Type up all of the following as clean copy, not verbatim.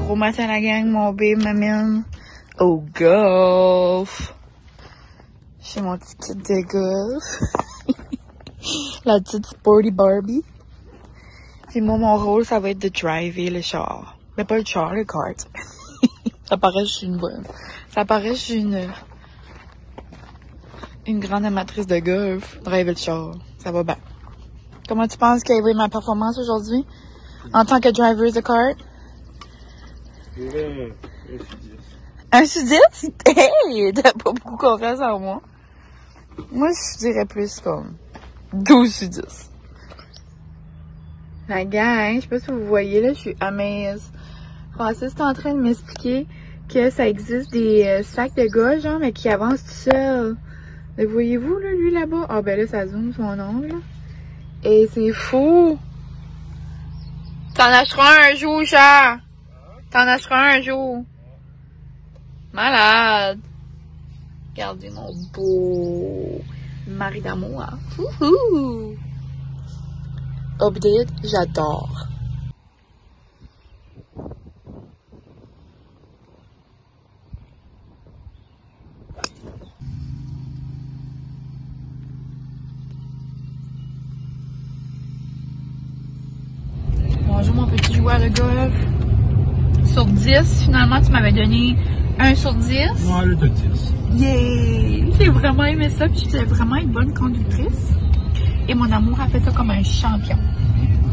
gros matin la gang, mon babe m'amène au golf. J'ai mon petit kit de golf. La petite Sporty Barbie. Puis moi, mon rôle, ça va être de driver le char. Mais pas le char, le kart. Ça paraît que je suis une bonne. Ça paraît que je suis une grande amatrice de golf. Driver le char. Ça va bien. Comment tu penses qu'a été ma performance aujourd'hui? En tant que driver de kart? 1 sur 10? Hey! T'as pas beaucoup confiance en moi. Moi, je dirais plus comme 12 sur 10. La gang, je sais pas si vous voyez, là, je suis amazed. Francis est en train de m'expliquer que ça existe des sacs de gars, genre, mais qui avancent tout seul. Le voyez-vous, là, lui, là-bas? Ah, ben là, ça zoome son ongle, là. Et c'est fou! T'en achèteras un jour, chat! T'en achèteras un jour! Malade! Regardez mon beau mari d'amour. Wouhou! Update, j'adore. Bonjour mon petit joueur de golf. Sur 10, finalement tu m'avais donné 1 sur 10. Ouais, là t'as 10. Yeah! J'ai vraiment aimé ça, puis j'étais vraiment une bonne conductrice. Et mon amour a fait ça comme un champion.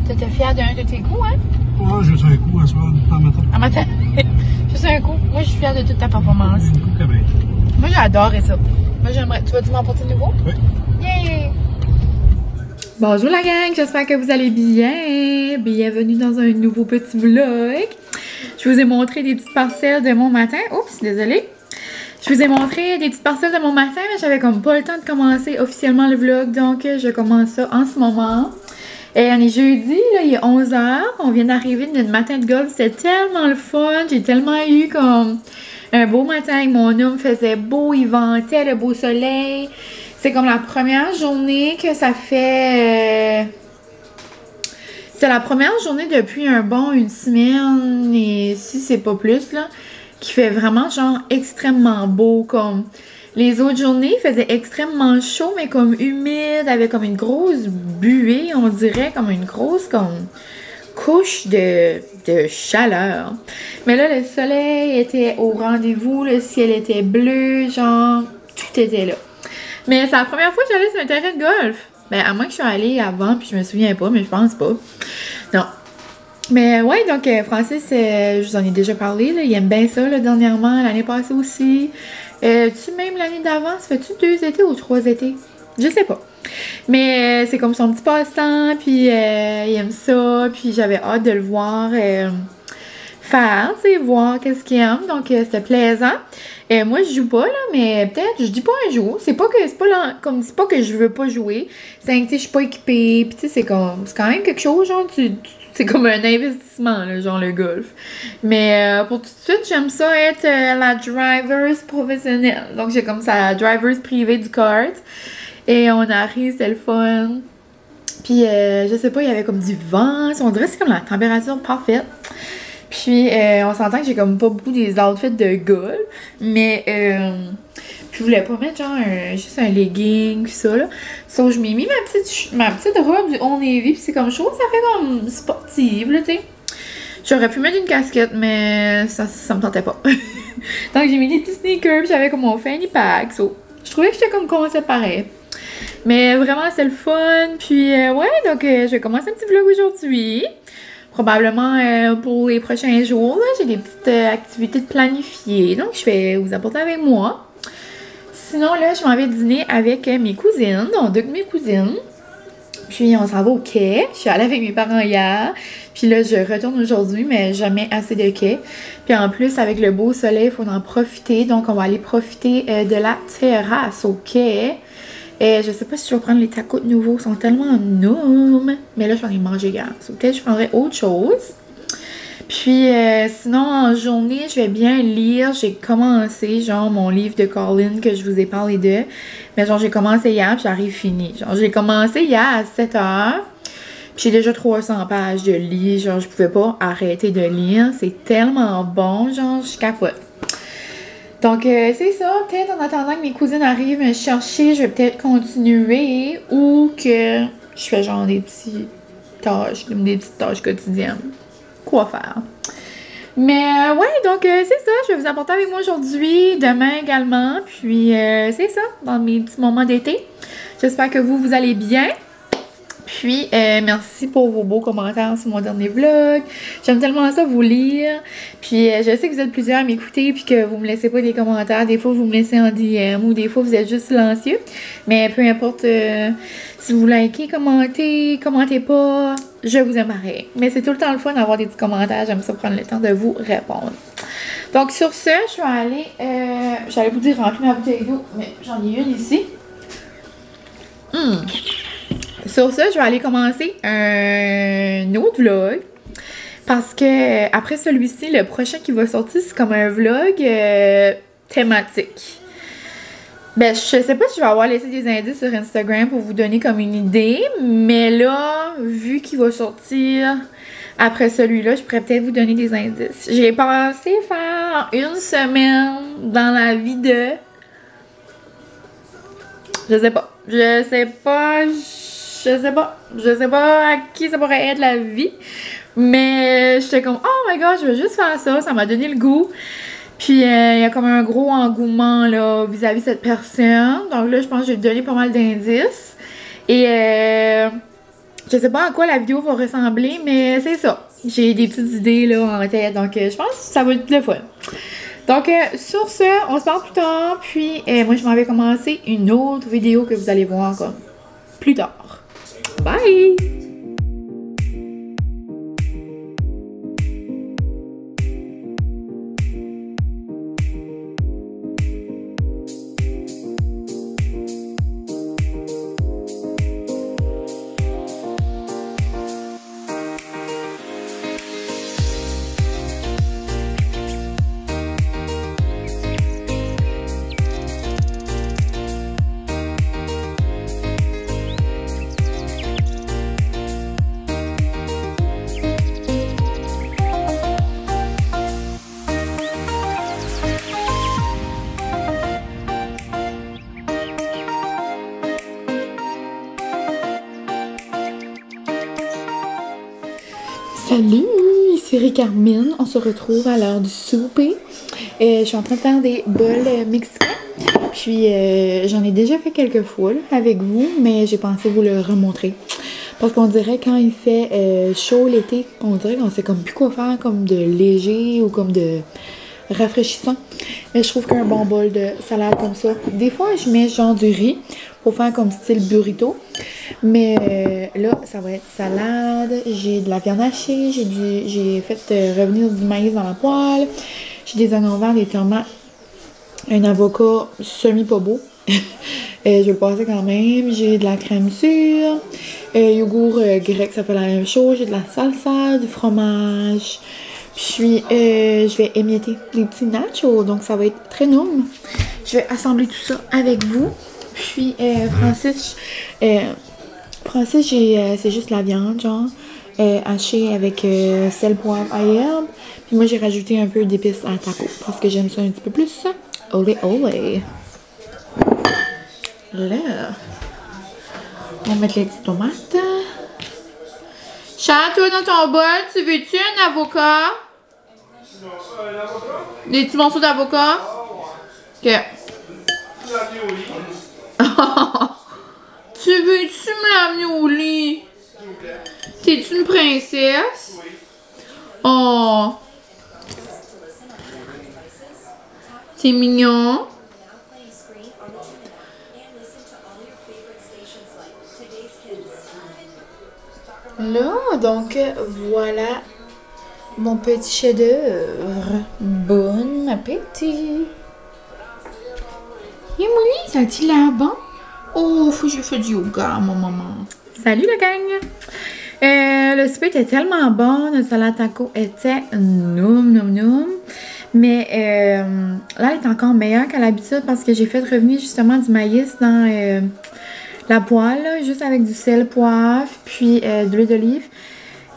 T'étais fière d'un de tes coups, hein? Ouais, je fais un coup à soir, en matin. En matin? Juste un coup. Moi, je suis fière de toute ta performance. Un coup quand même. Moi, j'ai adoré ça. Moi, j'aimerais. Tu vas-tu m'emporter de nouveau? Oui. Yeah! Bonjour la gang, j'espère que vous allez bien. Bienvenue dans un nouveau petit vlog. Je vous ai montré des petites parcelles de mon matin. Oups, désolée. Je vous ai montré des petites parcelles de mon matin, mais j'avais comme pas le temps de commencer officiellement le vlog, donc je commence ça en ce moment. Et on est jeudi, là, il est 11h, on vient d'arriver d'une matin de golf, c'était tellement le fun, j'ai tellement eu comme un beau matin avec mon homme, faisait beau, il ventait, le beau soleil. C'est comme la première journée que ça fait... c'est la première journée depuis une semaine, et si c'est pas plus, là, qui fait vraiment genre extrêmement beau. Comme les autres journées, il faisait extrêmement chaud, mais comme humide, avec comme une grosse buée, on dirait, comme une grosse comme couche de chaleur. Mais là, le soleil était au rendez-vous, le ciel était bleu, genre, tout était là. Mais c'est la première fois que j'allais sur un terrain de golf. Ben, à moins que je suis allée avant, puis je me souviens pas, mais je pense pas. Non. Mais ouais, donc Francis, je vous en ai déjà parlé, là, il aime bien ça là, dernièrement, l'année passée aussi. Tu même l'année d'avant, ça fait-tu 2 étés ou 3 étés? Je sais pas. Mais c'est comme son petit passe-temps, puis il aime ça, puis j'avais hâte de le voir faire, tu sais, voir qu'est-ce qu'il aime, donc c'était plaisant. Moi, je joue pas, là, mais peut-être, je dis pas un jour, c'est pas que je veux pas jouer, c'est que, tu sais, je suis pas équipée, puis tu sais, c'est quand même quelque chose, genre, c'est comme un investissement, là, genre le golf. Mais pour tout de suite, j'aime ça être la driver professionnelle. Donc, j'ai comme ça, la driver privée du kart. Et on arrive, c'est le fun. Puis, je sais pas, il y avait comme du vent. On dirait que c'est comme la température parfaite. Puis, on s'entend que j'ai comme pas beaucoup des outfits de golf. Mais, je voulais pas mettre genre juste un legging pis ça là. So je m'ai mis ma petite robe du Old Navy pis c'est comme chaud, ça fait comme sportive là, tu sais. J'aurais pu mettre une casquette mais ça me tentait pas. Donc j'ai mis des petits sneakers pis j'avais comme mon fanny pack. So je trouvais que j'étais comme concept pareil. Mais vraiment c'est le fun. Puis ouais, donc je vais commencer un petit vlog aujourd'hui. Probablement pour les prochains jours, j'ai des petites activités de planifier. Donc je vais vous apporter avec moi. Sinon, là, je m'en vais dîner avec mes cousines, donc 2 de mes cousines. Puis, on s'en va au quai. Je suis allée avec mes parents hier. Puis là, je retourne aujourd'hui, mais jamais assez de quai. Puis en plus, avec le beau soleil, il faut en profiter. Donc, on va aller profiter de la terrasse au quai. Je sais pas si je vais prendre les tacos de nouveau. Ils sont tellement énormes. Mais là, je vais en manger gars. Peut-être que je prendrai autre chose. Puis, sinon, en journée, je vais bien lire. J'ai commencé, genre, mon livre de Colin que je vous ai parlé de. Mais genre, j'ai commencé hier, puis j'arrive fini. Genre, j'ai commencé hier à 7h. J'ai déjà 300 pages de livres, genre je pouvais pas arrêter de lire. C'est tellement bon, genre je capote. Donc c'est ça, peut-être en attendant que mes cousines arrivent me chercher, je vais peut-être continuer ou que je fais genre des petites tâches quotidiennes. Quoi faire? Mais ouais, donc c'est ça, je vais vous apporter avec moi aujourd'hui, demain également, puis c'est ça, dans mes petits moments d'été. J'espère que vous allez bien. Puis, merci pour vos beaux commentaires sur mon dernier vlog. J'aime tellement ça vous lire. Puis, je sais que vous êtes plusieurs à m'écouter puis que vous me laissez pas des commentaires. Des fois, vous me laissez en DM ou des fois, vous êtes juste silencieux. Mais peu importe si vous likez, commentez pas, je vous aime pareil. Mais c'est tout le temps le fun d'avoir des petits commentaires. J'aime ça prendre le temps de vous répondre. Donc, sur ce, je vais aller... j'allais vous dire remplir ma bouteille d'eau, mais j'en ai une ici. Sur ça, je vais aller commencer un autre vlog. Parce que après celui-ci, le prochain qui va sortir, c'est comme un vlog thématique. Ben, je sais pas si je vais avoir laissé des indices sur Instagram pour vous donner comme une idée. Mais là, vu qu'il va sortir après celui-là, je pourrais peut-être vous donner des indices. J'ai pensé faire une semaine dans la vie de... Je sais pas à qui ça pourrait être la vie. Mais j'étais comme, oh my god, je veux juste faire ça. Ça m'a donné le goût. Puis il y a comme un gros engouement là vis-à-vis de cette personne. Donc là, je pense que je vais te donner pas mal d'indices. Et je sais pas à quoi la vidéo va ressembler, mais c'est ça. J'ai des petites idées là en tête. Donc je pense que ça va être le fun. Donc, sur ce, on se parle plus tard. Puis, moi, je m'en vais commencer une autre vidéo que vous allez voir comme plus tard. Bye! Salut, ici Carmine. On se retrouve à l'heure du souper. Je suis en train de faire des bols mexicains. Puis j'en ai déjà fait quelques fois là, avec vous, mais j'ai pensé vous le remontrer. Parce qu'on dirait quand il fait chaud l'été, on dirait qu'on sait comme plus quoi faire comme de léger ou comme de rafraîchissant. Mais je trouve qu'un bon bol de salade comme ça. Des fois, je mets genre du riz pour faire comme style burrito. Mais là, ça va être salade. J'ai de la viande hachée. J'ai fait revenir du maïs dans la poêle. J'ai des oignons verts, des tomates. Un avocat semi-pas beau. Je vais le passer quand même. J'ai de la crème sûre. Yogourt grec, ça fait la même chose. J'ai de la salsa, du fromage. Puis, je vais émietter les petits nachos. Donc, ça va être très noum. Je vais assembler tout ça avec vous. Puis, Francis, c'est juste la viande, genre, hachée avec sel, poivre et herbe. Puis moi, j'ai rajouté un peu d'épices à taco parce que j'aime ça un petit peu plus. Olé, olé. Là, on va mettre les petites tomates. Charles, toi, dans ton bol, tu veux-tu un avocat? Des petits morceaux d'avocat? Ok. Tu veux-tu me l'amener au lit? T'es-tu une princesse? Oh! C'est mignon. Là, donc, voilà mon petit chef-d'œuvre. Bon appétit! Et Molly, ça a-t-il l'air bon? Oh, faut que je fasse du yoga, mon maman. Salut la gang! Le souper était tellement bon, notre salade taco était noum. Mais là, elle est encore meilleure qu'à l'habitude parce que j'ai fait revenir justement du maïs dans la poêle, là, juste avec du sel, poivre, puis de l'huile d'olive.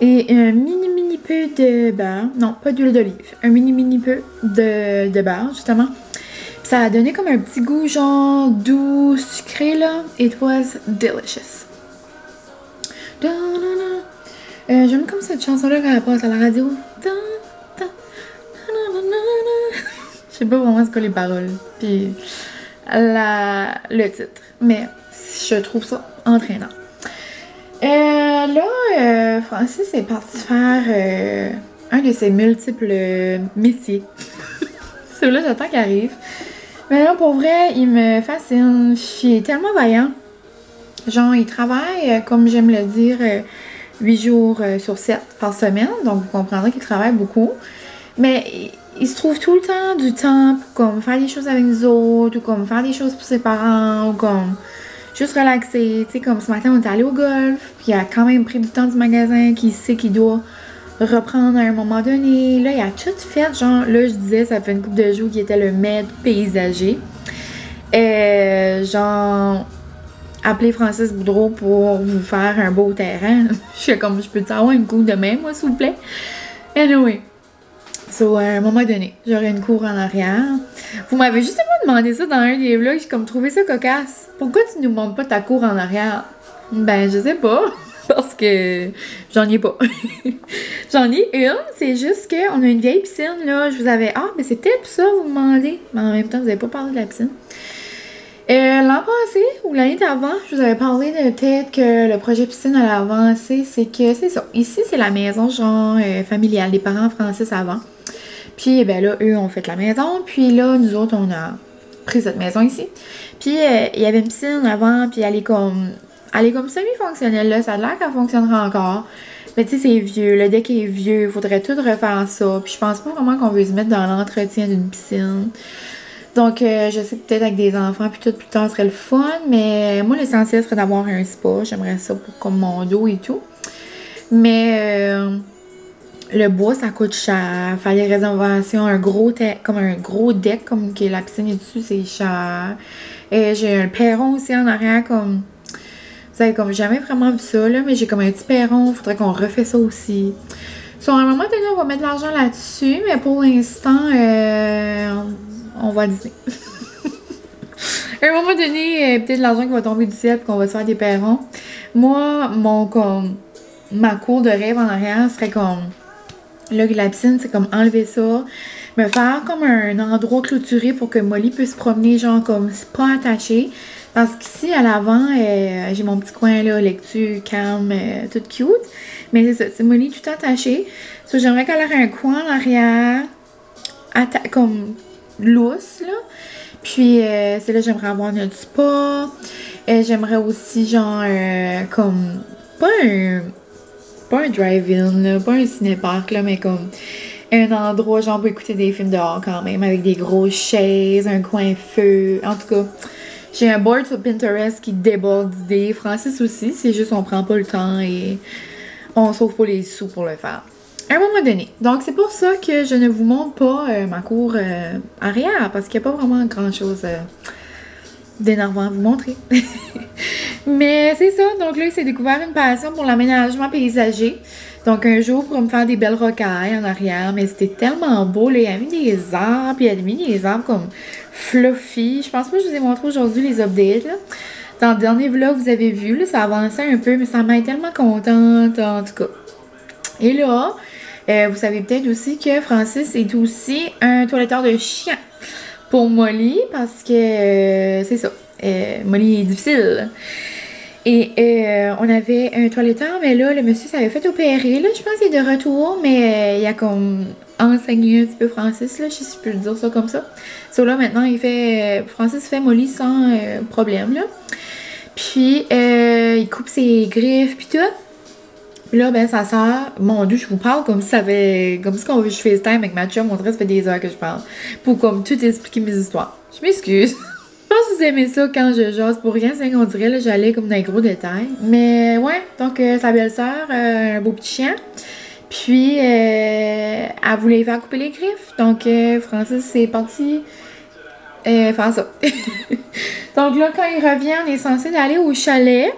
Et un mini peu de beurre. Non, pas d'huile d'olive. Un mini peu de beurre, justement. Puis ça a donné comme un petit goût genre doux, sucré, là. It was delicious. J'aime comme cette chanson-là quand elle passe à la radio. Je sais pas vraiment ce que les paroles. Puis le titre. Mais je trouve ça entraînant. Là, Francis est parti faire un de ses multiples métiers. C'est là, j'attends qu'il arrive. Mais là, pour vrai, il me fascine. Il est tellement vaillant. Genre, il travaille, comme j'aime le dire, 8 jours sur 7 par semaine. Donc, vous comprendrez qu'il travaille beaucoup. Mais il se trouve tout le temps du temps pour comme, faire des choses avec nous autres, ou comme faire des choses pour ses parents, ou comme juste relaxer. Tu sais, comme ce matin, on est allé au golf, puis il a quand même pris du temps du magasin, qu'il sait qu'il doit reprendre à un moment donné. Là, il a tout fait, genre, là, je disais, ça fait une couple de jours qu'il était le maître paysager. Genre, appelez Francis Boudreau pour vous faire un beau terrain. Je suis comme, je peux te avoir une cour de main, moi, s'il vous plaît? Anyway. So, à un moment donné, j'aurai une cour en arrière. Vous m'avez justement demandé ça dans un des vlogs, j'ai comme trouvé ça cocasse. Pourquoi tu nous montres pas ta cour en arrière? Ben, je sais pas. Parce que j'en ai pas. J'en ai une, c'est juste qu'on a une vieille piscine, là. Je vous avais... Ah, mais c'est peut-être ça, vous me demandez. Mais en même temps, vous avez pas parlé de la piscine. L'an passé, ou l'année d'avant, je vous avais parlé de peut-être que le projet piscine allait avancer. C'est que, c'est ça. Ici, c'est la maison, genre, familiale. Les parents Francis avant. Puis, ben là, eux ont fait la maison. Puis là, nous autres, on a pris cette maison ici. Puis, il y avait une piscine avant. Puis, elle est comme semi-fonctionnelle, là. Ça a l'air qu'elle fonctionnera encore. Mais tu sais, c'est vieux. Le deck est vieux. Il faudrait tout refaire ça. Puis, je pense pas vraiment qu'on veut se mettre dans l'entretien d'une piscine. Donc, je sais que peut-être avec des enfants, puis tout, plus tard, ce serait le fun. Mais moi, l'essentiel serait d'avoir un spa. J'aimerais ça pour comme mon dos et tout. Mais... le bois, ça coûte cher. Faire des réservations, comme un gros deck, comme que la piscine est dessus, c'est cher. Et j'ai un perron aussi en arrière, comme... Vous avez comme jamais vraiment vu ça, là, mais j'ai comme un petit perron. Faudrait qu'on refait ça aussi. Sur un moment donné, on va mettre de l'argent là-dessus, mais pour l'instant, on va à Disney. À un moment donné, peut-être l'argent qui va tomber du ciel et qu'on va se faire des perrons. Moi, ma cour de rêve en arrière serait comme... Là, la piscine, c'est comme enlever ça, me faire comme un endroit clôturé pour que Molly puisse se promener, genre comme c'est pas attaché. Parce qu'ici, à l'avant, j'ai mon petit coin là, lecture, calme, tout cute. Mais c'est ça, c'est Molly tout attaché. So, j'aimerais qu'elle ait un coin en arrière, comme lousse, là. Puis, c'est là, j'aimerais avoir notre spa. J'aimerais aussi, genre, comme, pas un drive-in, là, pas un ciné-parc, là, mais comme un endroit, genre, pour écouter des films dehors quand même, avec des grosses chaises, un coin feu. En tout cas, j'ai un board sur Pinterest qui déborde d'idées. Francis aussi, c'est juste on prend pas le temps et on sauve pas les sous pour le faire. À un moment donné. Donc, c'est pour ça que je ne vous montre pas ma cour arrière, parce qu'il n'y a pas vraiment grand-chose d'énervant à vous montrer. Mais c'est ça, donc là, il s'est découvert une passion pour l'aménagement paysager. Donc un jour, pour me faire des belles rocailles en arrière, mais c'était tellement beau, là, il a mis des arbres, puis il a mis des arbres comme fluffy. Je pense pas que je vous ai montré aujourd'hui les updates, là. Dans le dernier vlog, vous avez vu, là, ça avançait un peu, mais ça m'a été tellement contente, en tout cas. Et là, vous savez peut-être aussi que Francis est aussi un toiletteur de chien pour Molly, parce que c'est ça, Molly est difficile. Et on avait un toiletteur, mais là, le monsieur s'avait fait opérer. Là, je pense qu'il est de retour, mais il a comme enseigné un petit peu Francis, là, je sais si je peux le dire ça comme ça. So là, maintenant, Francis fait Molly sans problème, là. Puis, il coupe ses griffes, puis tout. Puis là, ben, sa soeur, mon Dieu, je vous parle comme si quand je FaceTime avec ma chum, on dirait que ça fait des heures que je parle. Pour comme tout expliquer mes histoires. Je m'excuse. Je pense que vous aimez ça quand je jase pour rien, c'est qu'on dirait, là, j'allais comme dans les gros détails. Mais ouais, donc sa belle-sœur, un beau petit chien. Puis, elle voulait faire couper les griffes. Donc, Francis, c'est parti faire ça. Donc là, quand il revient, on est censé aller au chalet.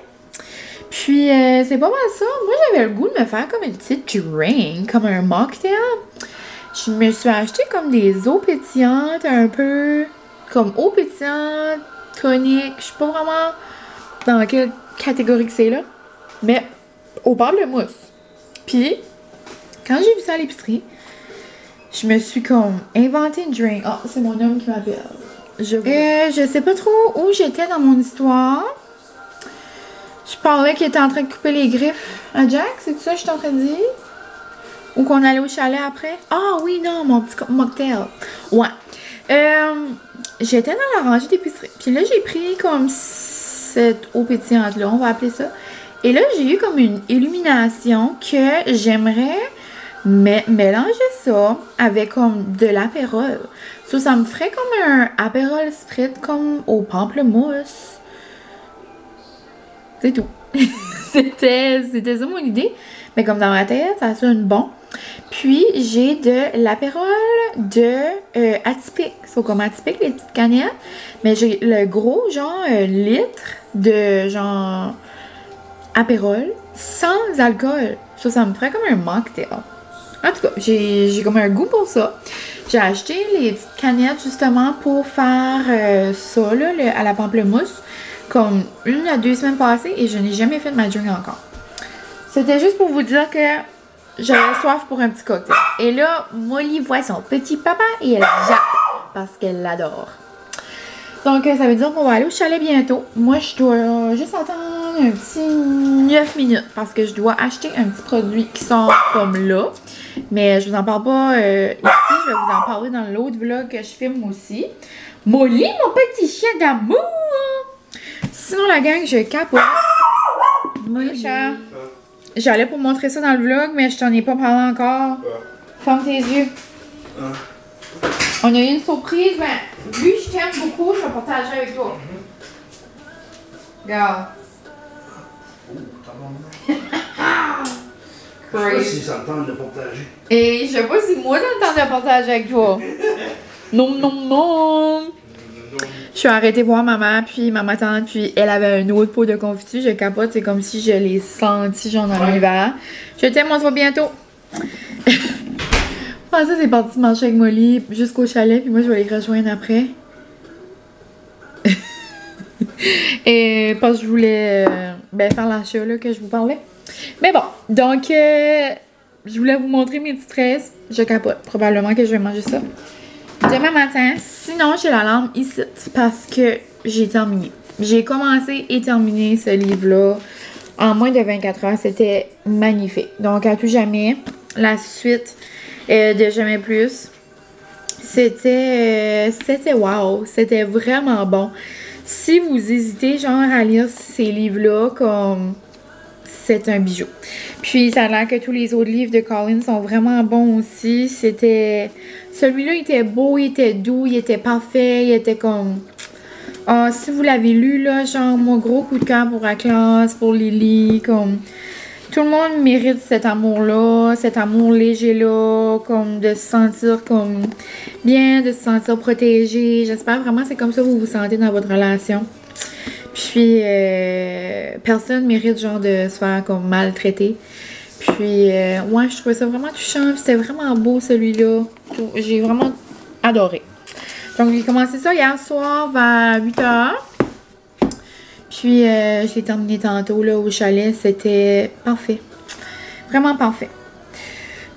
Puis, c'est pas mal ça. Moi, j'avais le goût de me faire comme une petite drink, comme un mocktail. Je me suis acheté comme des eaux pétillantes, un peu comme eau pétillante, tonique. Je sais pas vraiment dans quelle catégorie que c'est là. Mais au pamplemousse. Puis, quand j'ai vu ça à l'épicerie, je me suis comme inventé une drink. Ah, c'est mon homme qui m'appelle. Je sais pas trop où j'étais dans mon histoire. Je parlais qu'il était en train de couper les griffes à Jack, c'est ça que je suis en train de dire? Ou qu'on allait au chalet après? Ah oui, non, mon petit mocktail. Ouais. J'étais dans la rangée d'épicerie. Puis là, j'ai pris comme cette eau pétillante-là, on va appeler ça. Et là, j'ai eu comme une illumination que j'aimerais mélanger ça avec comme de l'apérole. Ça me ferait comme un apérole spritz comme au pamplemousse. C'est tout. C'était ça mon idée. Mais comme dans ma tête, ça sonne bon. Puis, j'ai de l'apérole de atypique. C'est comme atypique, les petites canettes. Mais j'ai le gros, genre, litre de, genre, apérole sans alcool. Ça me ferait comme un mocktail. En tout cas, j'ai comme un goût pour ça. J'ai acheté les petites canettes, justement, pour faire ça, là, à la pamplemousse. Comme 1 à 2 semaines passées et je n'ai jamais fait de ma drink encore. C'était juste pour vous dire que j'avais soif pour un petit cocktail. Et là, Molly voit son petit papa et elle jappe parce qu'elle l'adore. Donc, ça veut dire qu'on va aller au chalet bientôt. Moi, je dois juste attendre un petit 9 minutes parce que je dois acheter un petit produit qui sort comme là. Mais je vous en parle pas ici. Je vais vous en parler dans l'autre vlog que je filme aussi. Molly, mon petit chien d'amour! Sinon, la gang, je capote. Molly, chat. J'allais pour montrer ça dans le vlog, mais je t'en ai pas parlé encore. Ferme tes yeux. On a eu une surprise, mais vu que je t'aime beaucoup, je vais partager avec toi. Regarde. Je sais pas si ça me tente de partager. Et je sais pas si moi, ça me tente de partager avec toi. Non, non, non. Je suis arrêtée voir maman, puis ma tante, puis elle avait un autre pot de confiture. Je capote, c'est comme si je l'ai senti genre dans l'univers. Je t'aime, on se voit bientôt. Ah, ça, c'est parti marcher avec Molly jusqu'au chalet, puis moi, je vais les rejoindre après. Et parce que je voulais faire l'achat là que je vous parlais. Mais bon, donc, je voulais vous montrer mes petits tresses. Je capote. Probablement que je vais manger ça demain matin. Sinon, j'ai l'alarme ici parce que j'ai terminé. J'ai commencé et terminé ce livre-là en moins de 24 heures. C'était magnifique. Donc, à tout jamais, la suite de Jamais Plus. C'était wow. C'était vraiment bon. Si vous hésitez, genre, à lire ces livres-là, comme... c'est un bijou. Puis, ça a l'air que tous les autres livres de Colin sont vraiment bons aussi. C'était... Celui-là, il était beau, il était doux, il était parfait, il était comme... Ah, si vous l'avez lu, là, genre, mon gros coup de cœur pour la classe, pour Lily, comme... Tout le monde mérite cet amour-là, cet amour léger-là, comme de se sentir comme bien, de se sentir protégé. J'espère vraiment que c'est comme ça que vous vous sentez dans votre relation. Puis, personne mérite genre de se faire comme maltraiter. Puis, ouais, je trouvais ça vraiment touchant. C'était vraiment beau celui-là. J'ai vraiment adoré. Donc, j'ai commencé ça hier soir vers 8 h. Puis, j'ai terminé tantôt là, au chalet. C'était parfait. Vraiment parfait.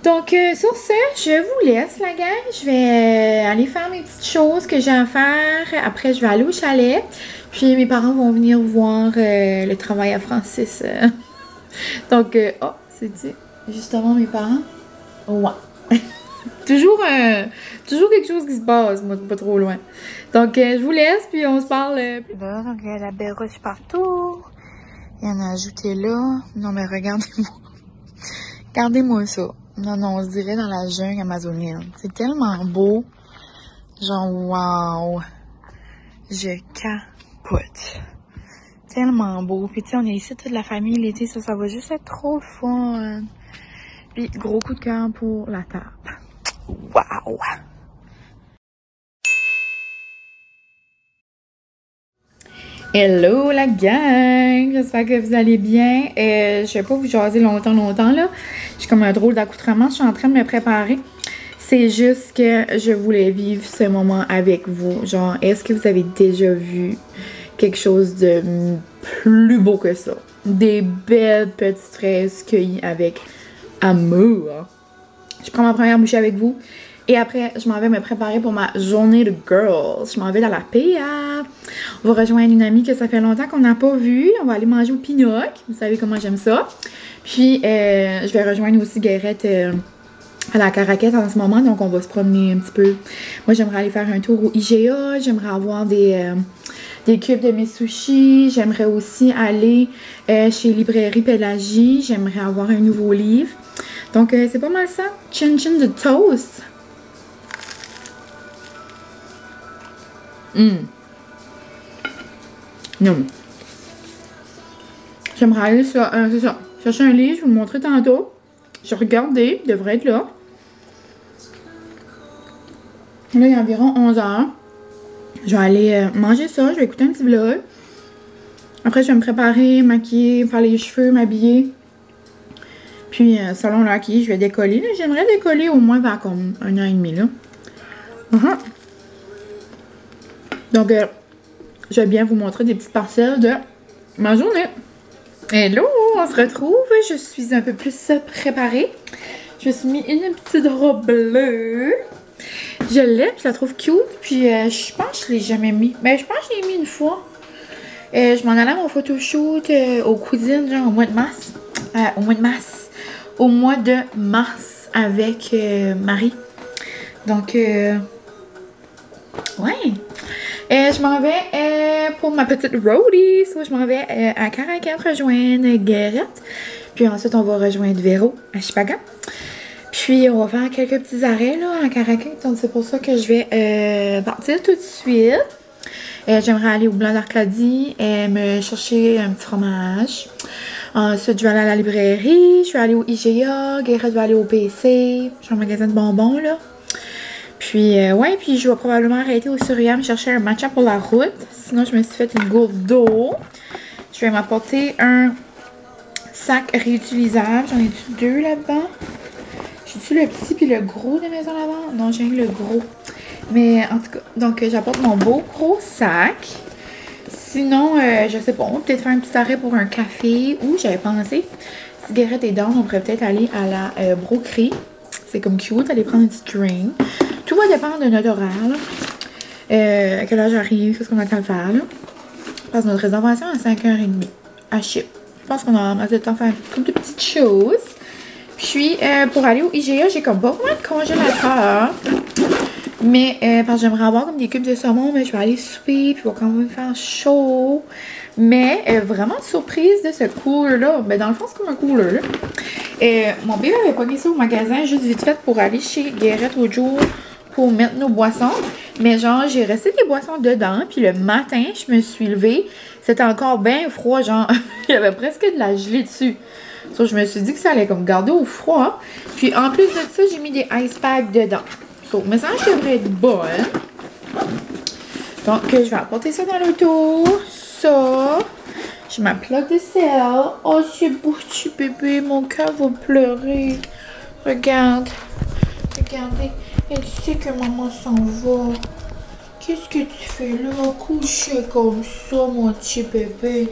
Donc, sur ce, je vous laisse, la gang. Je vais aller faire mes petites choses que j'ai à faire. Après, je vais aller au chalet. Puis, mes parents vont venir voir le travail à Francis. Donc, oh, c'est justement mes parents. Ouais. toujours quelque chose qui se passe, moi, pas trop loin. Donc, je vous laisse, puis on se parle plus tard. Donc, il y a la belle roche partout. Il y en a ajouté là. Non, mais regardez-moi. Regardez-moi ça. Non, on se dirait dans la jungle amazonienne. C'est tellement beau. Genre, wow. Je capote. Tellement beau. Puis, tu sais, on est ici toute la famille l'été. Ça va juste être trop fun. Puis, gros coup de cœur pour la table. Wow. Hello la gang! J'espère que vous allez bien. Je vais pas vous jaser longtemps là. J'ai comme un drôle d'accoutrement, je suis en train de me préparer. C'est juste que je voulais vivre ce moment avec vous. Genre, est-ce que vous avez déjà vu quelque chose de plus beau que ça? Des belles petites fraises cueillies avec amour. Je prends ma première bouchée avec vous. Et après, je m'en vais me préparer pour ma journée de girls. Je m'en vais dans la PA. On va rejoindre une amie que ça fait longtemps qu'on n'a pas vue. On va aller manger au Pinoc. Vous savez comment j'aime ça. Puis, je vais rejoindre aussi Guérette à la Caraquette en ce moment. Donc, on va se promener un petit peu. Moi, j'aimerais aller faire un tour au IGA. J'aimerais avoir des cubes de mes sushis. J'aimerais aussi aller chez Librairie Pélagie. J'aimerais avoir un nouveau livre. Donc, c'est pas mal ça. Chin chin de toast. Non. J'aimerais aller sur, c'est ça, chercher un livre, je vais vous le montrer tantôt. J'ai regardé, il devrait être là. Là, il y a environ 11 h. Je vais aller manger ça, je vais écouter un petit vlog. Après, je vais me préparer, maquiller, faire les cheveux, m'habiller. Puis, selon là qui je vais décoller. J'aimerais décoller au moins vers comme 1h30 là. Donc, je vais bien vous montrer des petites parcelles de ma journée. Hello, on se retrouve. Je suis un peu plus préparée. Je me suis mis une petite robe bleue. Je l'ai, puis je la trouve cute. Puis, je pense que je ne l'ai jamais mis. Mais je pense que je l'ai mis une fois. Je m'en allais à mon photoshoot aux cousines, genre au mois de mars. Au mois de mars avec Marie. Donc, ouais. Je m'en vais pour ma petite roadie. So, je m'en vais à Caraquette rejoindre Guérette. Puis ensuite, on va rejoindre Véro à Chipagan. Puis, on va faire quelques petits arrêts là, à Caraquette. Donc, c'est pour ça que je vais partir tout de suite. J'aimerais aller au Blanc d'Arcadie et me chercher un petit fromage. Ensuite, je vais aller à la librairie. Je vais aller au IGA. Guérette va aller au PC. J'ai un magasin de bonbons là. Puis, ouais, puis je vais probablement arrêter au Suryam chercher un matcha pour la route. Sinon, je me suis fait une gourde d'eau. Je vais m'apporter un sac réutilisable. J'en ai-tu deux là-dedans? J'ai-tu le petit puis le gros de maison lavande? Non, j'ai le gros. Mais en tout cas, donc j'apporte mon beau gros sac. Sinon, je sais pas, on va peut-être faire un petit arrêt pour un café. Ou j'avais pensé, si Guérette est down, on pourrait peut-être aller à la broquerie. C'est comme cute, aller prendre un petit drink. Tout va dépendre de notre horaire. À quelle heure j'arrive, qu'est-ce qu'on attend de faire là. Parce que notre réservation à 5h30 à Chip. Je pense qu'on a assez de temps de faire un couple de petites choses. Puis, pour aller au IGA, j'ai comme pas vraiment de congélateur. Mais, parce que j'aimerais avoir comme des cubes de saumon, mais je vais aller souper, puis il va quand même faire chaud. Mais, vraiment de surprise de ce cooler-là. Ben, dans le fond, c'est comme un cooler, là. Mon bébé avait pogné ça au magasin, juste vite fait, pour aller chez Guérette l'autre jour, pour mettre nos boissons. Mais genre, j'ai resté des boissons dedans, puis le matin, je me suis levée, c'était encore bien froid, genre, il y avait presque de la gelée dessus. So, je me suis dit que ça allait comme garder au froid. Puis, en plus de ça, j'ai mis des ice packs dedans. So, mais ça, je devrais être bonne. Donc, je vais apporter ça dans l'auto. Ça. J'ai ma plaque de sel. Oh, c'est beau, petit bébé. Mon cœur va pleurer. Regarde. Regardez. Elle sait que maman s'en va. Qu'est-ce que tu fais là? Coucher comme ça, mon petit bébé.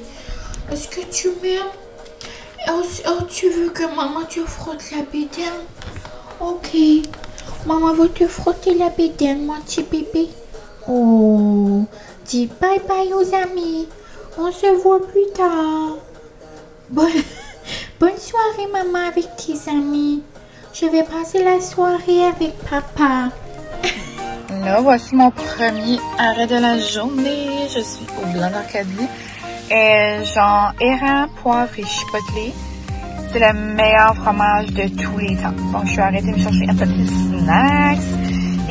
Est-ce que tu m'aimes? Oh, tu veux que maman te frotte la bédaine? Ok. Maman va te frotter la bédaine, mon petit bébé. Oh. Dis bye bye aux amis. On se voit plus tard. Bonne soirée, maman, avec tes amis. Je vais passer la soirée avec papa. Là, voici mon premier arrêt de la journée. Je suis au Blanc d'Arcadie. Genre érable, poivre et chipotelé. C'est le meilleur fromage de tous les temps. Donc, je suis arrêtée de me chercher un petit snacks.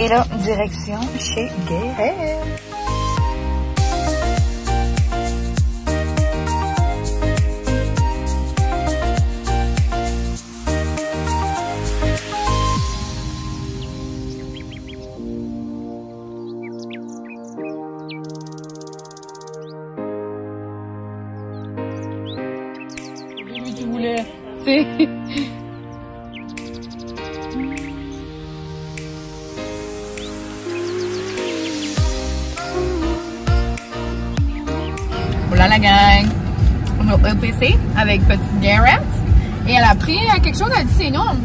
Et là, direction chez Guérette. voilà la gang. On a EPC avec petite Garrett. Et elle a pris quelque chose, elle dit c'est non.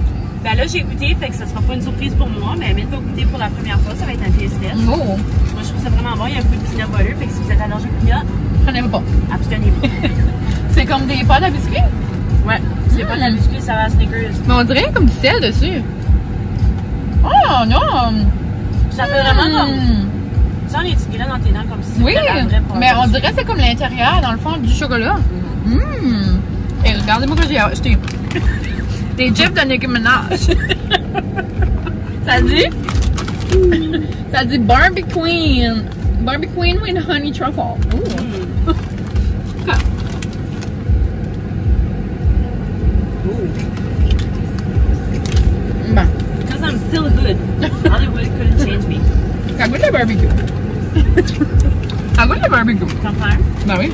Ben là, j'ai goûté, fait que ça sera pas une surprise pour moi, mais Amine va goûter pour la première fois, ça va être un taste test. Oh. Moi, je trouve ça vraiment bon, il y a un peu de peanut butter, fait que si vous êtes allergique au peanut, Prenez-vous pas. abstenez-vous. C'est comme des pâtes à biscuits. Ouais, c'est pas de la biscuit, ça va à Snickers. Mais on dirait comme du sel dessus. Oh non! Ça fait vraiment comme... Tu sens les petites graines dans tes dents comme si c'était Oui, de la vraie pâte. mais on dirait que c'est comme l'intérieur, dans le fond, du chocolat. Et regardez-moi que j'ai acheté. Des chips de Nicki Minaj. Ça dit? Ça dit Barbie Queen. Barbie Queen with honey truffle. Ooh. Bon. Because I'm still good. Hollywood couldn't change me. Ça goûte le barbecue. Ça goûte le barbecue. T'en prends un? Ben oui.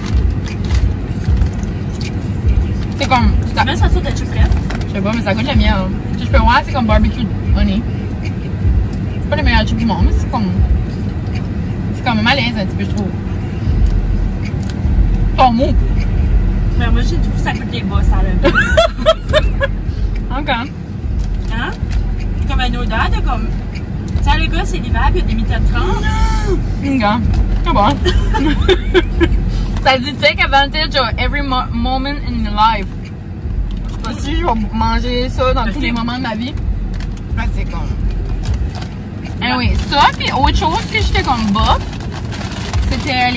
C'est comme... Tu mets ça sur ta chip fraîche? Je sais pas, mais ça goûte le miel. Si je peux voir, c'est comme barbecue honey. C'est pas le meilleur chip du monde, mais c'est comme... C'est comme malaise un petit peu, je trouve. Ton mot. Mais moi, j'ai du coup, ça goûte les bas, ça là. Encore. Hein? Comme une odeur de comme... Tu sais, les gars, c'est l'hiver, puis il y a des mitaines de Encore. C'est bon. Ça dit take advantage of every moment in your life. Je sais pas si je vais manger ça dans tous les moments de ma vie. Ah, c'est comme... Anyway, ça, puis autre chose que j'étais comme bof, c'était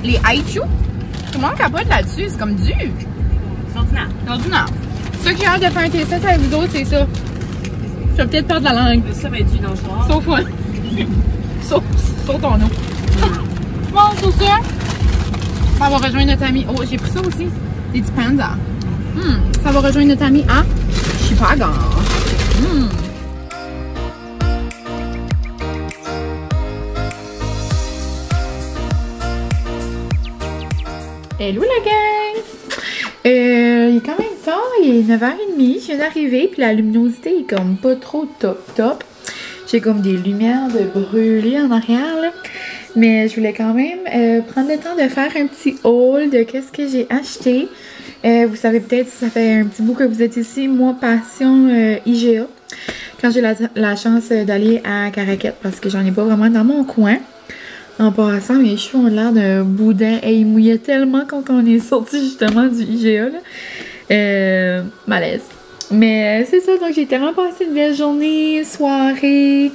les Aichu. Tout le monde capote là-dessus, c'est comme dur. C'est ordinaire. C'est ordinaire. Ceux qui ont hâte de faire un test avec vous autres, c'est ça. Je vais peut-être perdre la langue. Ça va être du dans le soir. Sauf moi. Sauf ton eau. Bon, sur ça, ça va rejoindre notre ami. Oh, j'ai pris ça aussi. Des petits pandas. Ça va rejoindre notre ami à Chicago. Hello la gang! Il est quand même tard, il est 9h30, je viens d'arriver, puis la luminosité est comme pas trop top. J'ai comme des lumières de brûler en arrière, là. Mais je voulais quand même prendre le temps de faire un petit haul de qu'est-ce que j'ai acheté. Vous savez peut-être si ça fait un petit bout que vous êtes ici, moi, passion IGA. Quand j'ai la chance d'aller à Caraquette, parce que j'en ai pas vraiment dans mon coin. En passant, mes cheveux ont l'air d'un boudin. Et ils mouillaient tellement quand on est sorti justement du IGA, là. Malaise. Mais c'est ça, donc j'ai tellement passé une belle journée, soirée.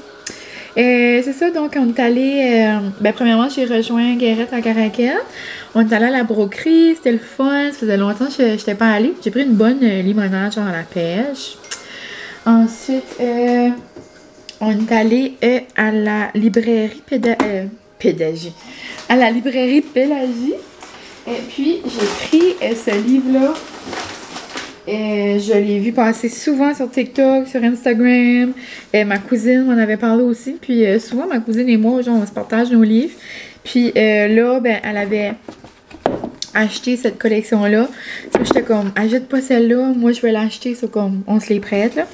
C'est ça, donc on est allé... premièrement, j'ai rejoint Guérette à Caraquette. On est allé à la broquerie, c'était le fun. Ça faisait longtemps que je n'étais pas allée. J'ai pris une bonne limonade, genre à la pêche. Ensuite, on est allé à la librairie Pédagie. À la librairie Pélagie. Et puis, j'ai pris ce livre-là. Je l'ai vu passer souvent sur TikTok, sur Instagram. Ma cousine m'en avait parlé aussi. Puis, souvent, ma cousine et moi, genre, on se partage nos livres. Puis, là, ben, elle avait acheté cette collection-là. J'étais comme, achète pas celle-là. Moi, je vais l'acheter. C'est comme, on se les prête, là.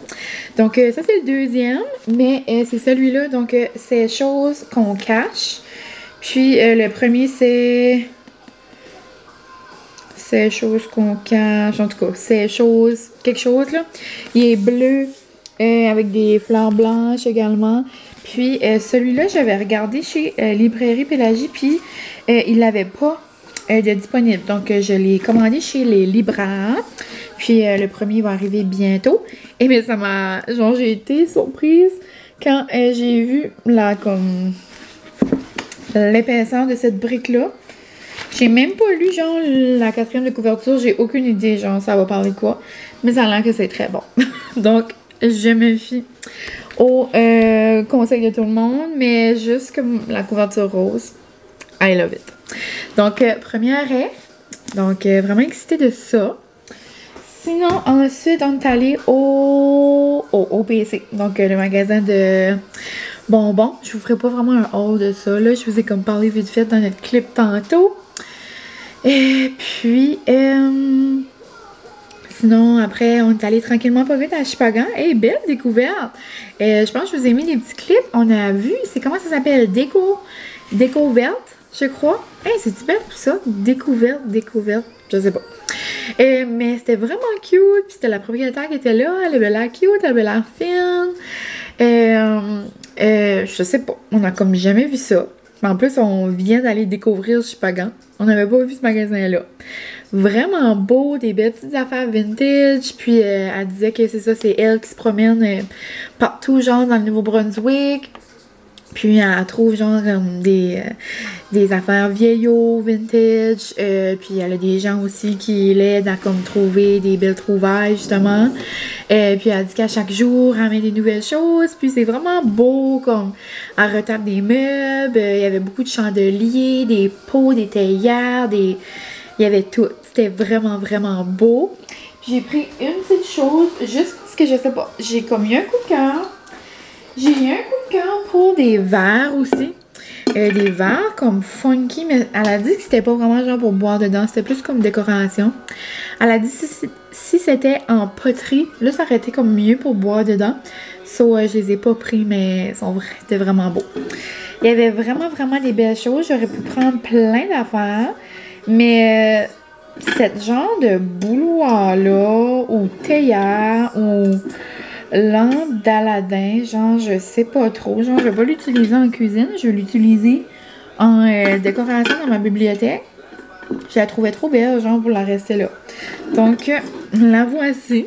Donc, ça, c'est le deuxième. Mais c'est celui-là. Donc, c'est choses qu'on cache. Puis, le premier, c'est choses qu'on cache. En tout cas, c'est quelque chose, là. Il est bleu avec des fleurs blanches également. Puis, celui-là, j'avais regardé chez Librairie Pélagie. Puis, il l'avait pas de disponible. Donc, je l'ai commandé chez les libraires. Puis, le premier va arriver bientôt. Et mais ça m'a... Genre, j'ai été surprise quand j'ai vu comme l'épaisseur de cette brique-là. J'ai même pas lu, genre, la 4e de couverture. J'ai aucune idée, genre, ça va parler de quoi. Mais ça a l'air que c'est très bon. Donc, je me fie au conseil de tout le monde. Mais juste comme la couverture rose. I love it. Donc, premier arrêt. Donc, vraiment excitée de ça. Sinon, ensuite, on est allé au OPC. Donc, le magasin de bonbons. Je vous ferai pas vraiment un haul de ça, là. Je vous ai comme parlé vite fait dans notre clip tantôt. Et puis, sinon, après, on est allé tranquillement pas vite à Chipagan. Hey, belle découverte! Je pense que je vous ai mis des petits clips. On a vu, c'est comment ça s'appelle? Déco verte. je crois. Hey, c'est-tu belle pour ça? Découverte, je sais pas. Mais c'était vraiment cute, puis c'était la propriétaire qui était là, elle avait l'air cute, elle avait l'air fine. Je sais pas, on a comme jamais vu ça. En plus, on vient d'aller découvrir Chupagan. On n'avait pas vu ce magasin-là. Vraiment beau, des belles petites affaires vintage. Puis elle disait que c'est ça, c'est elle qui se promène partout, genre dans le Nouveau-Brunswick. Puis elle trouve genre des affaires vieillots, vintage. Puis elle a des gens aussi qui l'aident à comme trouver des belles trouvailles justement. Puis elle dit qu'à chaque jour, elle met des nouvelles choses. Puis c'est vraiment beau, comme elle retape des meubles. Il y avait beaucoup de chandeliers, des pots, des théières, il y avait tout. C'était vraiment, vraiment beau. Puis j'ai pris une petite chose, juste parce que je sais pas, j'ai comme eu un coup de cœur. J'ai eu un coup de cœur pour des verres aussi. Des verres comme funky, mais elle a dit que c'était pas vraiment genre pour boire dedans, c'était plus comme décoration. Elle a dit si c'était en poterie, là ça aurait été comme mieux pour boire dedans. Je les ai pas pris, mais c'était vraiment beau. Il y avait vraiment, vraiment des belles choses. J'aurais pu prendre plein d'affaires, mais cette genre de bouilloire-là, ou théière, ou lampe d'Aladin, genre je sais pas trop, genre je vais pas l'utiliser en cuisine, je vais l'utiliser en décoration dans ma bibliothèque. Je la trouvais trop belle, genre pour la rester là. Donc la voici,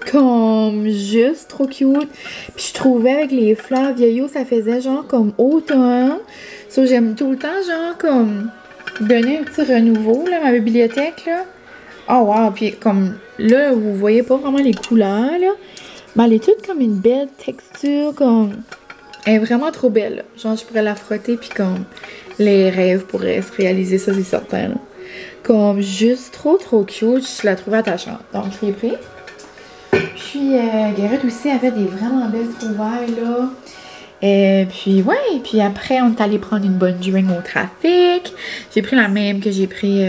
comme juste trop cute. Puis je trouvais avec les fleurs vieillots, ça faisait genre comme automne. J'aime tout le temps genre comme donner un petit renouveau là, ma bibliothèque là. Oh wow, puis comme là vous voyez pas vraiment les couleurs là. Mais elle est toute comme une belle texture, comme... Elle est vraiment trop belle. Genre, je pourrais la frotter, puis comme... Les rêves pourraient se réaliser, ça, c'est certain. Là. Comme juste trop cute. Je la trouvais attachante. Donc, je l'ai pris. Puis, Garrett aussi avait des vraiment belles trouvailles, là. Puis, ouais. Puis après, on est allé prendre une bonne drink au trafic. J'ai pris la même que j'ai pris...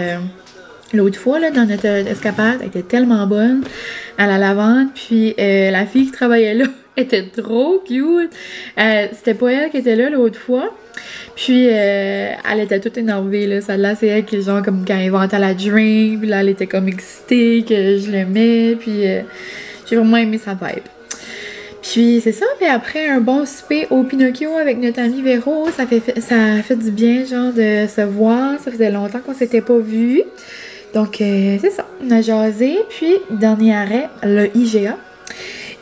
l'autre fois, là, dans notre escapade, elle était tellement bonne à la lavande. Puis la fille qui travaillait là était trop cute. C'était pas elle qui était là l'autre fois. Puis elle était toute énervée, là. Celle-là, c'est elle qui, genre, comme quand elle inventait la drink. Puis là, elle était comme excitée que je l'aimais. Puis j'ai vraiment aimé sa vibe. Puis c'est ça, puis après un bon souper au Pinocchio avec notre ami Véro, ça a fait du bien, genre, de se voir. Ça faisait longtemps qu'on s'était pas vus. Donc, c'est ça. On a jasé. Puis, dernier arrêt, le IGA.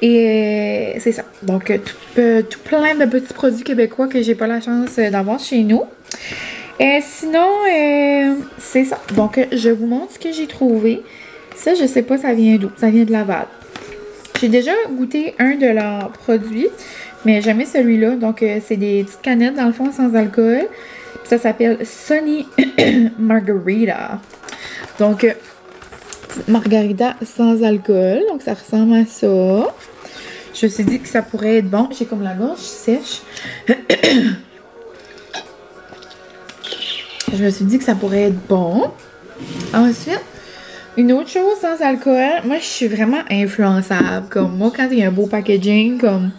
Et c'est ça. Donc, tout plein de petits produits québécois que j'ai pas la chance d'avoir chez nous. Et sinon, c'est ça. Donc, je vous montre ce que j'ai trouvé. Ça, je sais pas ça vient d'où. Ça vient de Laval. J'ai déjà goûté un de leurs produits, mais jamais celui-là. Donc, c'est des petites canettes, dans le fond, sans alcool. Puis ça s'appelle Sunny Margarita. Donc, margarita sans alcool. Donc, ça ressemble à ça. Je me suis dit que ça pourrait être bon. J'ai comme la gorge sèche. Je me suis dit que ça pourrait être bon. Ensuite, une autre chose sans alcool. Moi, je suis vraiment influençable. Comme moi, quand il y a un beau packaging, comme...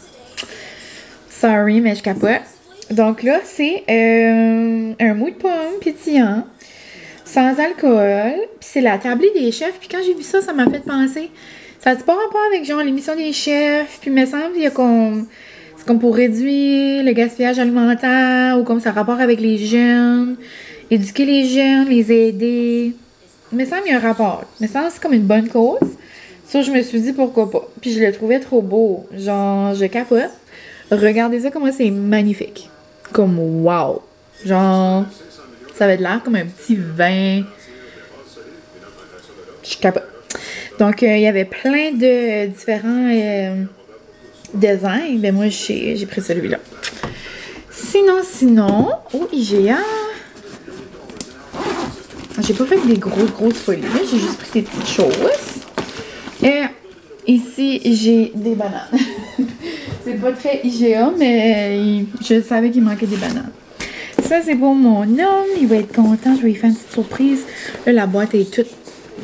Sorry, mais je capote. Donc là, c'est un mou de pomme pétillant. Sans alcool. Puis c'est la tablée des chefs. Puis quand j'ai vu ça, ça m'a fait penser. Ça n'a pas rapport avec genre l'émission des chefs. Puis il me semble qu'il y a comme... C'est comme pour réduire le gaspillage alimentaire. Ou comme ça a rapport avec les jeunes. Éduquer les jeunes, les aider. Il me semble qu'il y a un rapport. Il me semble que c'est comme une bonne cause. Ça, je me suis dit pourquoi pas. Puis je le trouvais trop beau. Genre, je capote. Regardez ça comment c'est magnifique. Comme wow. Genre... Ça avait de l'air comme un petit vin. Je capote. Donc, il y avait plein de différents designs. Ben moi, j'ai pris celui-là. Sinon, au IGA, j'ai pas fait des grosses folies. J'ai juste pris des petites choses. Et ici, j'ai des bananes. C'est pas très IGA, mais je savais qu'il manquait des bananes. Ça, c'est pour mon homme. Il va être content. Je vais lui faire une petite surprise. Là, la boîte est toute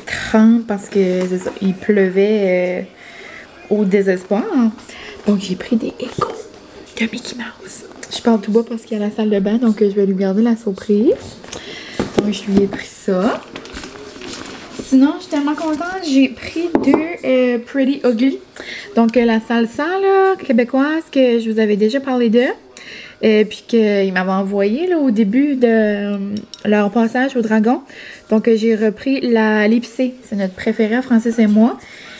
trempe parce que c'est ça, il pleuvait au désespoir. Donc, j'ai pris des Egos de Mickey Mouse. Je parle tout bas parce qu'il y a la salle de bain, donc je vais lui garder la surprise. Donc je lui ai pris ça. Sinon, je suis tellement contente, j'ai pris deux Pretty Ugly. Donc la salsa là, québécoise que je vous avais déjà parlé d'eux. Puis qu'ils m'avaient envoyé là, au début de leur passage au Dragon. Donc j'ai repris l'épicée. C'est notre préféré, Francis et moi.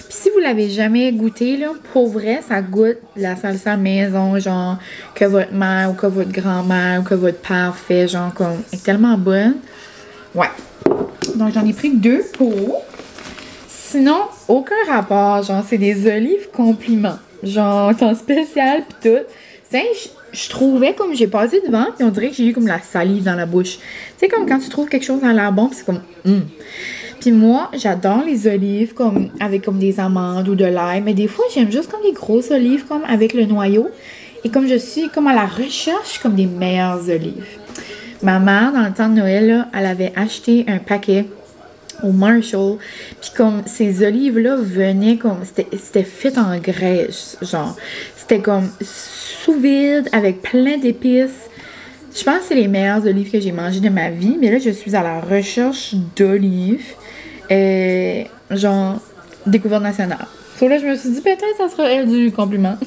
Puis si vous l'avez jamais goûté, là, pour vrai, ça goûte la salsa maison, genre que votre mère ou que votre grand-mère ou que votre père fait, genre comme, elle est tellement bonne. Ouais. Donc j'en ai pris deux pots. Sinon, aucun rapport, genre c'est des olives compliments. Genre, temps spécial pis tout. Je trouvais comme j'ai passé devant, puis on dirait que j'ai eu comme la salive dans la bouche. Tu sais, comme quand tu trouves quelque chose à l'air bon, puis c'est comme Puis moi, j'adore les olives comme avec comme des amandes ou de l'ail, mais des fois, j'aime juste comme les grosses olives comme avec le noyau. Et comme je suis comme à la recherche comme des meilleures olives. Ma mère, dans le temps de Noël, là, elle avait acheté un paquet au Marshall. Puis comme ces olives-là venaient comme... C'était fait en graisse, genre. C'était comme sous vide, avec plein d'épices. Je pense que c'est les meilleures olives que j'ai mangées de ma vie. Mais là, je suis à la recherche d'olives. Genre, découverte nationale. So là, je me suis dit, peut-être ça sera elle du compliment.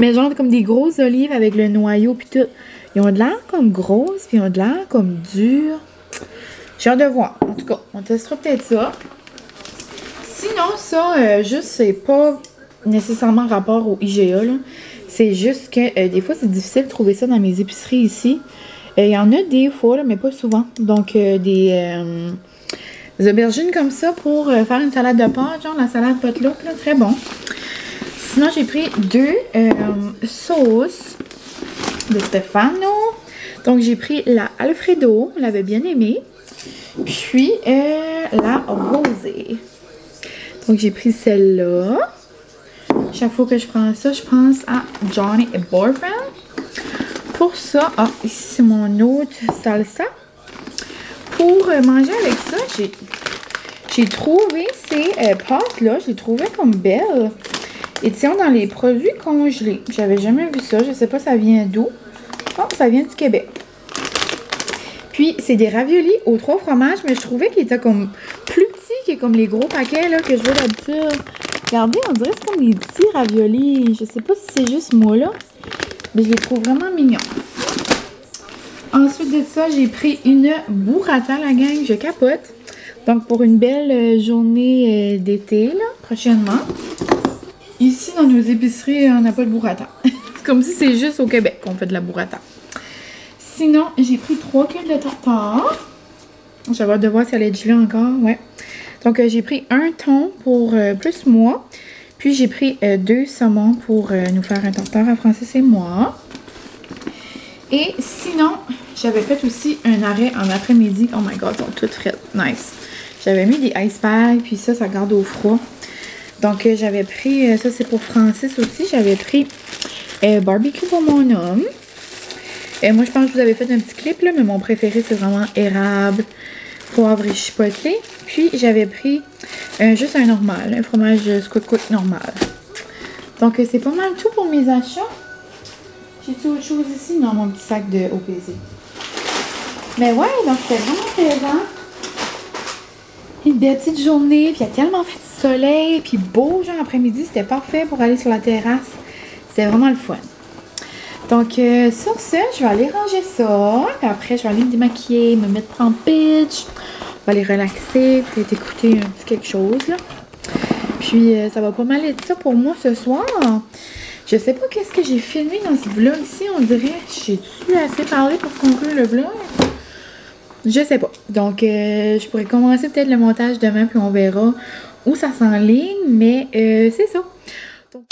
Mais genre, comme des grosses olives avec le noyau puis tout. Ils ont de l'air comme grosses, puis ils ont de l'air comme dures. J'ai hâte de voir. En tout cas, on testera peut-être ça. Sinon, ça, juste, c'est pas nécessairement rapport au IGA, là. C'est juste que des fois, c'est difficile de trouver ça dans mes épiceries ici. Il y en a des fois, là, mais pas souvent. Donc, des aubergines comme ça pour faire une salade de pâtes, genre la salade potluck, là, très bon. Sinon, j'ai pris deux sauces de Stefano. Donc, j'ai pris la Alfredo, on l'avait bien aimée. Puis, la rosée. Donc, j'ai pris celle-là. Chaque fois que je prends ça, je pense à Johnny et Boyfriend. Pour ça, ici, c'est mon autre salsa. Pour manger avec ça, j'ai trouvé ces pâtes-là. Je les trouvais comme belles. Et tiens, dans les produits congelés. J'avais jamais vu ça. Je sais pas ça vient d'où. Oh, ça vient du Québec. Puis, c'est des raviolis aux 3 fromages, mais je trouvais qu'ils étaient comme plus petits que comme les gros paquets là, que je vois d'habitude. Regardez, on dirait que c'est comme des petits raviolis. Je sais pas si c'est juste moi là, mais je les trouve vraiment mignons. Ensuite de ça, j'ai pris une burrata, la gang. Je capote. Donc, pour une belle journée d'été, là, prochainement. Ici, dans nos épiceries, on n'a pas de burrata. C'est comme si c'est juste au Québec qu'on fait de la burrata. Sinon, j'ai pris 3 culs de tartare. J'avais hâte de voir si elle est gelée encore. Ouais. Donc, j'ai pris un thon pour plus moi. Puis, j'ai pris 2 saumons pour nous faire un tartare à Francis et moi. Et sinon, j'avais fait aussi un arrêt en après-midi. Oh my god, ils sont toutes frites. Nice. J'avais mis des ice packs, puis ça garde au froid. Donc, j'avais pris, ça c'est pour Francis aussi. J'avais pris barbecue pour mon homme. Moi, je pense que je vous avais fait un petit clip, là, mais mon préféré, c'est vraiment érable, poivre et chipotle. Puis, j'avais pris juste un normal, un fromage squid normal. Donc, c'est pas mal tout pour mes achats. J'ai-tu autre chose ici? Non, mon petit sac de OPC. Mais ouais, donc c'était vraiment plaisant. Une belle petite journée, puis il y a tellement fait de soleil, puis beau, genre après-midi, c'était parfait pour aller sur la terrasse. C'était vraiment le fun. Donc, sur ce, je vais aller ranger ça. Puis après, je vais aller me démaquiller, me mettre en pitch. On va aller relaxer, peut-être écouter un petit quelque chose, là. Puis, ça va pas mal être ça pour moi ce soir. Je sais pas qu'est-ce que j'ai filmé dans ce vlog ici. On dirait, j'ai-tu assez parlé pour conclure le vlog? Je sais pas. Donc, je pourrais commencer peut-être le montage demain, puis on verra où ça s'enligne. Mais, c'est ça. Donc...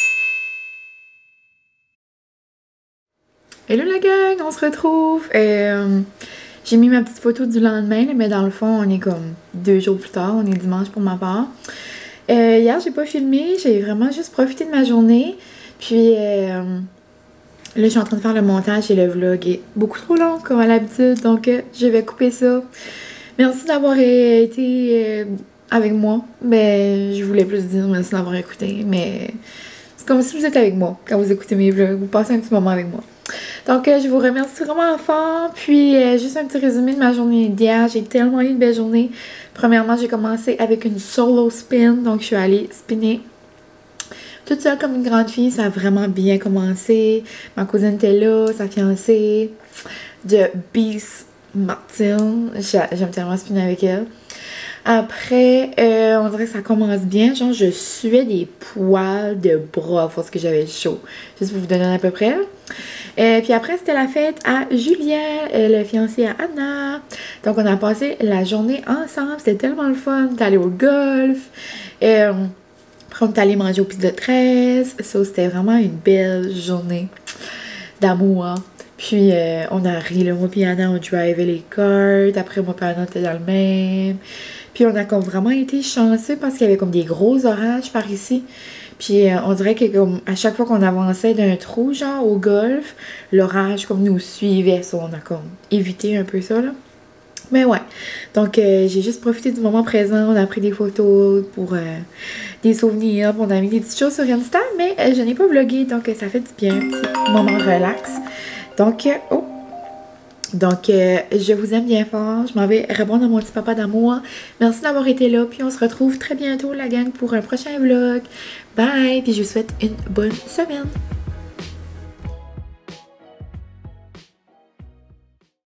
Hello la gang, on se retrouve. J'ai mis ma petite photo du lendemain, mais dans le fond, on est comme 2 jours plus tard. On est dimanche pour ma part. Hier, j'ai pas filmé. J'ai vraiment juste profité de ma journée. Puis là, je suis en train de faire le montage et le vlog est beaucoup trop long comme à l'habitude. Donc, je vais couper ça. Merci d'avoir été avec moi. Ben, je voulais plus dire merci d'avoir écouté. Mais C'est comme si vous êtes avec moi quand vous écoutez mes vlogs. Vous passez un petit moment avec moi. Donc, je vous remercie vraiment fort. Puis, juste un petit résumé de ma journée d'hier. J'ai tellement eu une belle journée. Premièrement, j'ai commencé avec une solo spin. Donc, je suis allée spinner toute seule comme une grande fille. Ça a vraiment bien commencé. Ma cousine était là, sa fiancée de Beast Martin. J'aime tellement spinner avec elle. Après, on dirait que ça commence bien. Genre, je suais des poils de bras parce que j'avais chaud. Juste pour vous donner à peu près. Puis après, c'était la fête à Julien, le fiancé à Anna. Donc, on a passé la journée ensemble. C'était tellement le fun d'aller au golf. Après, on est allé manger au Pizza 13. Ça, c'était vraiment une belle journée d'amour. Puis, on a ri, là. Moi puis Anna, on drivait les cartes. Après, moi puis Anna, était dans le même. Puis, on a comme vraiment été chanceux parce qu'il y avait comme des gros orages par ici. Puis, on dirait que comme à chaque fois qu'on avançait d'un trou, genre, au golf, l'orage comme nous suivait. Ça, on a comme évité un peu ça, là. Mais ouais. Donc, j'ai juste profité du moment présent. On a pris des photos pour des souvenirs. On a mis des petites choses sur Insta. Mais je n'ai pas vlogué. Donc, ça fait du bien. Un petit moment relax. Donc, je vous aime bien fort. Je m'en vais répondre à mon petit papa d'amour. Merci d'avoir été là. Puis, on se retrouve très bientôt, la gang, pour un prochain vlog. Bye! Puis, je vous souhaite une bonne semaine.